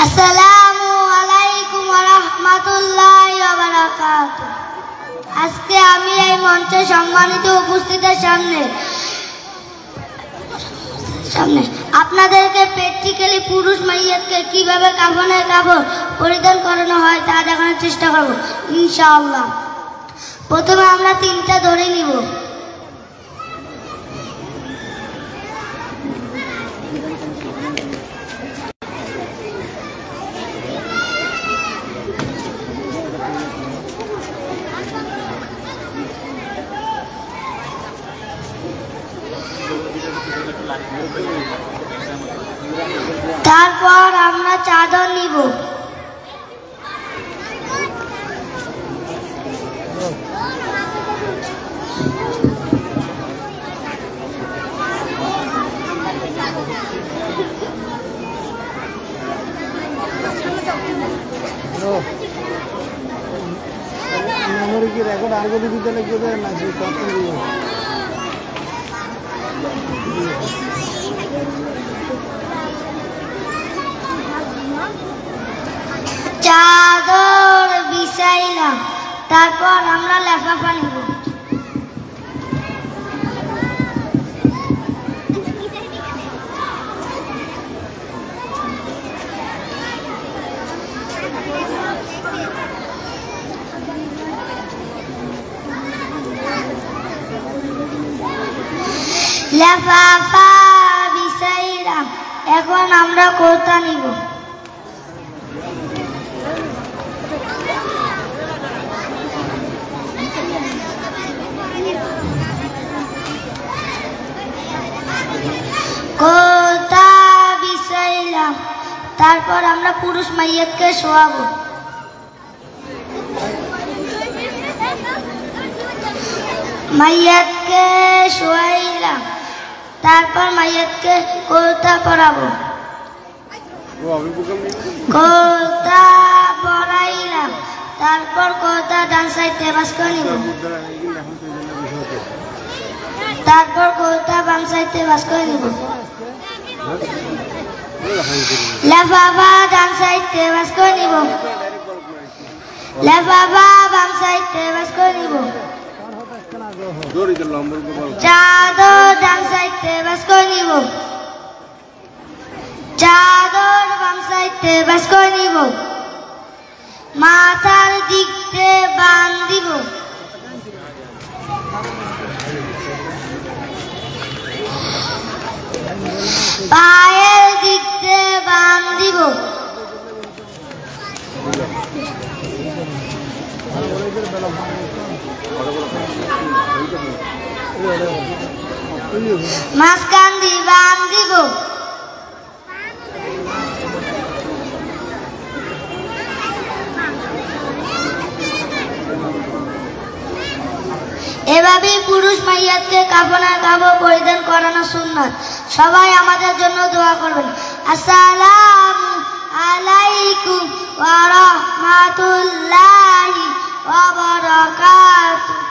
আসসালামু আলাইকুম ওয়া রাহমাতুল্লাহি ওয়া বারাকাতুহু। আজকে আমি এই মঞ্চে সম্মানিত উপস্থিতির সামনে আপনাদেরকে প্র্যাকটিক্যালি পুরুষ মাইয়াতকে কিভাবে কাফনের কাপড় পরিধান করানো হয় তা দেখানোর চেষ্টা করব ইনশাআল্লাহ। প্রথমে আমরা তিনটা ধরে নিব। তারপর আমরা চাদর নিব। চাদর বিছাইলাম, তারপর আমরা লেফাফা নিব। লেফাফা বিছাইলাম, এখন আমরা কুর্তা নিব। কুর্তা বিছাইলাম, তারপর আমরা পুরুষ মাইয়াতকে শোয়াবো। মাইয়াতকে শোয়াইলাম, তারপর মাইয়াতকে কুর্তা পরাবো। কুর্তা পরাইলাম, তারপর কুর্তা ডান সাইডে বাস করে নিব। তারপর কুর্তা বাম সাইডে বাস করে নিব। লেফাফা ডান সাইডে বাস করে নিব। লেফাফা বাম সাইডে বাস করে নিব। চাদর ডান সাইডে বাস করে নিব। চাদর বাম সাইডে বাস করে নিব। মাথার দিক দিয়ে বাঁধ দিব। পায়ের দিক দিয়ে বাঁধ দিব। মাঝখান দিয়ে বাঁধ দিব। এভাবেই পুরুষ মাইয়াতকে কাফনের কাপড় পরিধান করানো সুন্নাত। সবাই আমাদের জন্য দোয়া করবেন। আসসালামু আলাইকুম ওয়া রাহমাতুল্লাহি ওয়া বারাকাতুহু।